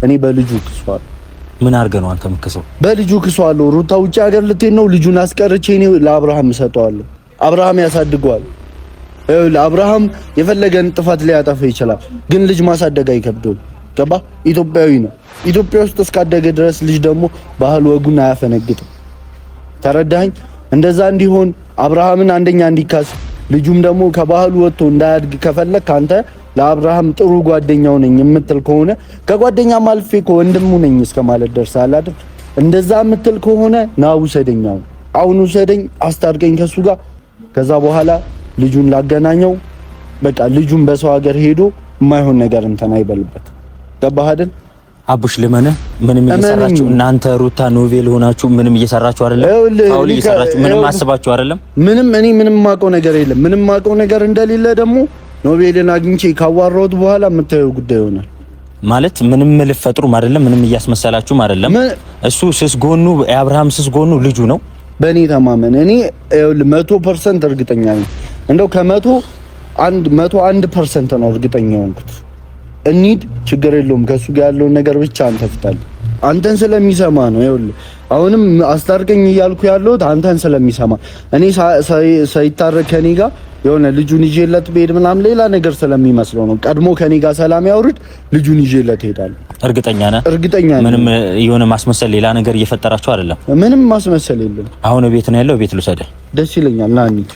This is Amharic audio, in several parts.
እኔ በልጁ ክሷል። ምን አድርገህ ነው አንተ የምትከሰው? በልጁ ክሷለሁ። ሩታ ውጭ ሀገር ልትሄድ ነው። ልጁን አስቀርቼ እኔ ለአብርሃም እሰጠዋለሁ። አብርሃም ያሳድገዋል። ለአብርሃም የፈለገን ጥፋት ሊያጠፋ ይችላል፣ ግን ልጅ ማሳደግ አይከብደውም። ገባ? ኢትዮጵያዊ ነው። ኢትዮጵያ ውስጥ እስካደገ ድረስ ልጅ ደግሞ ባህል ወጉን አያፈነግጥም። ተረዳኸኝ? እንደዛ እንዲሆን አብርሃምን አንደኛ እንዲካስ ልጁም ደግሞ ከባህሉ ወጥቶ እንዳያድግ ከፈለክ አንተ ለአብርሃም ጥሩ ጓደኛው ነኝ የምትል ከሆነ ከጓደኛም አልፌ ከወንድሙ ነኝ እስከማለት ደርሰሃል አይደል? እንደዛ የምትል ከሆነ ና ውሰደኝ፣ አሁን ውሰደኝ፣ አስታርቀኝ ከሱ ጋር። ከዛ በኋላ ልጁን ላገናኘው። በቃ ልጁን በሰው ሀገር ሄዶ የማይሆን ነገር እንትን አይበልበት። ገባህ አይደል? አቡሽ ልመንህ ምንም እየሰራችሁ እናንተ ሩታ ኖቬል ሆናችሁ ምንም እየሰራችሁ አይደለም። ፋውል እየሰራችሁ ምንም አስባችሁ አይደለም። ምንም ማውቀው ነገር የለም። ምንም ማውቀው ነገር እንደሌለ ደግሞ ኖቬልን አግኝቼ ካዋራሁት በኋላ የምታየው ጉዳይ ይሆናል። ማለት ምንም ልፈጥሩም አይደለም፣ ምንም እያስመሰላችሁም አይደለም። እሱ ስስጎኑ የአብርሃም ስስጎኑ ልጁ ነው። በእኔ ተማመን። እኔ 100% እርግጠኛ ነኝ። እንደው ከ101% ነው እርግጠኛ ሆንኩት። እንሂድ፣ ችግር የለውም። ከሱ ጋር ያለውን ነገር ብቻ አንተ ፍታል። አንተን ስለሚሰማ ነው። ይኸውልህ አሁንም አስታርቀኝ እያልኩ ያለሁት አንተን ስለሚሰማ እኔ ሳይታረቅ ከኔ ጋር የሆነ ልጁን ይዤለት ብሄድ ምናምን ሌላ ነገር ስለሚመስለው ነው። ቀድሞ ከኔ ጋር ሰላም ያውርድ፣ ልጁን ይዤለት ሄዳለሁ። እርግጠኛ ነህ? እርግጠኛ ነኝ። ምንም የሆነ ማስመሰል ሌላ ነገር እየፈጠራችሁ አይደለም? ምንም ማስመሰል የለም። አሁን ቤት ነው ያለው። ቤት ልውሰድህ። ደስ ይለኛል። ና እንሂድ።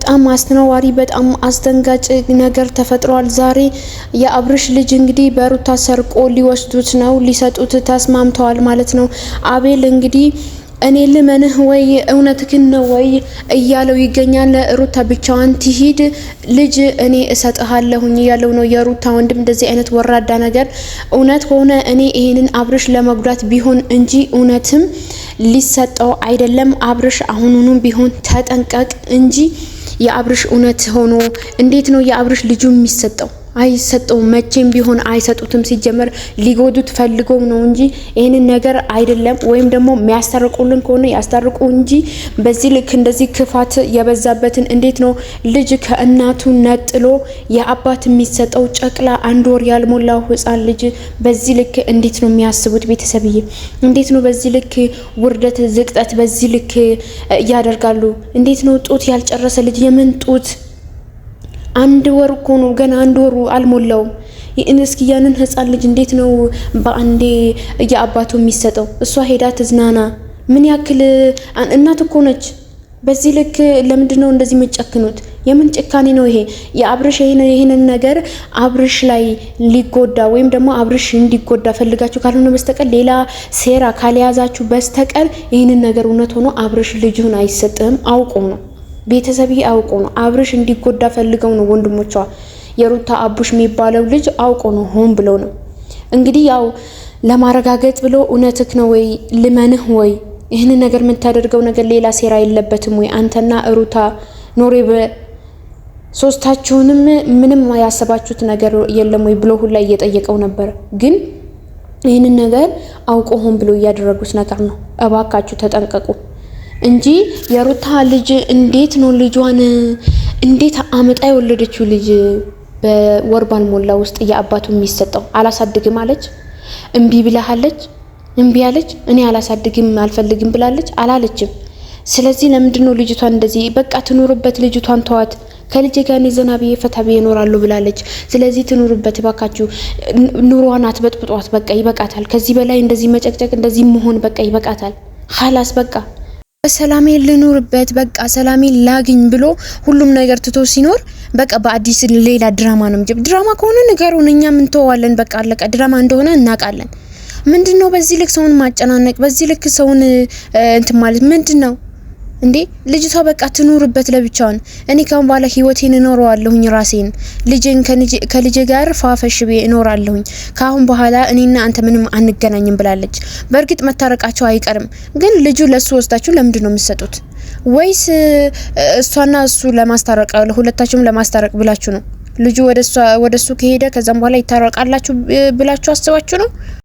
በጣም አስተናዋሪ በጣም አስደንጋጭ ነገር ተፈጥሯል ዛሬ። የአብርሽ ልጅ እንግዲህ በሩታ ሰርቆ ሊወስዱት ነው፣ ሊሰጡት ተስማምተዋል ማለት ነው። አቤል እንግዲህ እኔ ልመንህ ወይ እውነትህን ነው ወይ እያለው ይገኛል። ሩታ ብቻዋን ትሂድ ልጅ እኔ እሰጥሃለሁኝ እያለው ነው የሩታ ወንድም። እንደዚህ አይነት ወራዳ ነገር እውነት ከሆነ እኔ ይሄንን አብርሽ ለመጉዳት ቢሆን እንጂ እውነትም ሊሰጠው አይደለም። አብርሽ አሁኑንም ቢሆን ተጠንቀቅ እንጂ የአብርሽ እውነት ሆኖ እንዴት ነው የአብርሽ ልጁ የሚሰጠው? አይሰጠው፣ መቼም ቢሆን አይሰጡትም። ሲጀመር ሊጎዱት ፈልገው ነው እንጂ ይሄንን ነገር አይደለም። ወይም ደግሞ የሚያስታርቁልን ከሆነ ያስታርቁ እንጂ በዚህ ልክ እንደዚህ ክፋት የበዛበትን እንዴት ነው ልጅ ከእናቱ ነጥሎ የአባት የሚሰጠው? ጨቅላ 1 ወር ያልሞላው ህፃን ልጅ በዚህ ልክ እንዴት ነው የሚያስቡት? ቤተሰብዬ እንዴት ነው በዚህ ልክ ውርደት፣ ዝቅጠት በዚህ ልክ ያደርጋሉ? እንዴት ነው ጡት ያልጨረሰ ልጅ የምን ጡት 1 ወር እኮ ነው ገና 1 ወሩ አልሞላውም። እስኪ ያንን ህፃን ልጅ እንዴት ነው በአንዴ የአባቱ የሚሰጠው? እሷ ሄዳ ትዝናና። ምን ያክል እናት እኮ ነች። በዚህ ልክ ለምንድን ነው እንደዚህ የምትጨክኑት? የምን ጭካኔ ነው ይሄ? የአብርሽ ይሄንን ነገር አብርሽ ላይ ሊጎዳ ወይም ደግሞ አብርሽ እንዲጎዳ ፈልጋችሁ ካልሆነ በስተቀር ሌላ ሴራ ካልያዛችሁ በስተቀር ይሄንን ነገር እውነት ሆኖ አብርሽ ልጅሁን አይሰጥም። አውቆ ነው ቤተሰብ አውቆ ነው። አብርሽ እንዲጎዳ ፈልገው ነው ወንድሞቿ። የሩታ አቡሽ የሚባለው ልጅ አውቆ ነው፣ ሆን ብሎ ነው። እንግዲህ ያው ለማረጋገጥ ብሎ እውነትህ ነው ወይ ልመንህ ወይ ይህን ነገር የምታደርገው ነገር ሌላ ሴራ የለበትም ወይ? አንተና ሩታ ኖሬ ሶስታችሁንም ምንም ያሰባችሁት ነገር የለም ወይ ብሎ ሁላ እየጠየቀው ነበር። ግን ይህን ነገር አውቆ ሆን ብሎ እያደረጉት ነገር ነው። እባካችሁ ተጠንቀቁ እንጂ የሩታ ልጅ እንዴት ነው ልጇን እንዴት አመጣ የወለደችው ልጅ በወር ባልሞላ ውስጥ የአባቱ የሚሰጠው? አላሳድግም አለች፣ እምቢ ብላለች፣ እምቢ አለች። እኔ አላሳድግም አልፈልግም ብላለች፣ አላለችም። ስለዚህ ለምንድነው ልጅቷን እንደዚህ በቃ ትኑርበት፣ ልጅቷን ተዋት፣ ከልጅ ጋር ዘና ብዬ ፈታ ብዬ እኖራለሁ ብላለች። ስለዚህ ትኑርበት ባካችሁ፣ ኑሯን አትበጥብጧት፣ በቃ ይበቃታል። ከዚህ በላይ እንደዚህ መጨቅጨቅ እንደዚህ መሆን በቃ ይበቃታል። ኻላስ በቃ በሰላሜ ልኑርበት፣ በቃ ሰላሜ ላግኝ ብሎ ሁሉም ነገር ትቶ ሲኖር በቃ በአዲስ ሌላ ድራማ ነው። ድራማ ከሆነ ንገሩን፣ እኛ ምን ተዋለን። በቃ አለቀ። ድራማ እንደሆነ እናውቃለን። ምንድነው በዚህ ልክ ሰውን ማጨናነቅ፣ በዚህ ልክ ሰውን እንትን ማለት ምንድነው እንዴ? ልጅቷ በቃ ትኑርበት ለብቻውን። እኔ ካሁን በኋላ ህይወቴን እኖረዋለሁኝ ራሴን፣ ልጄን ከልጄ ጋር ፋፈሽ ቤ እኖራለሁኝ። ካሁን በኋላ እኔና አንተ ምንም አንገናኝም ብላለች። በእርግጥ መታረቃቸው አይቀርም፣ ግን ልጁ ለሱ ወስዳችሁ ለምንድን ነው የምትሰጡት? ወይስ እሷና እሱ ለማስታረቅ ሁለታችሁም ለማስታረቅ ብላችሁ ነው? ልጁ ወደሱ ከሄደ ከዛም በኋላ ይታረቃላችሁ ብላችሁ አስባችሁ ነው?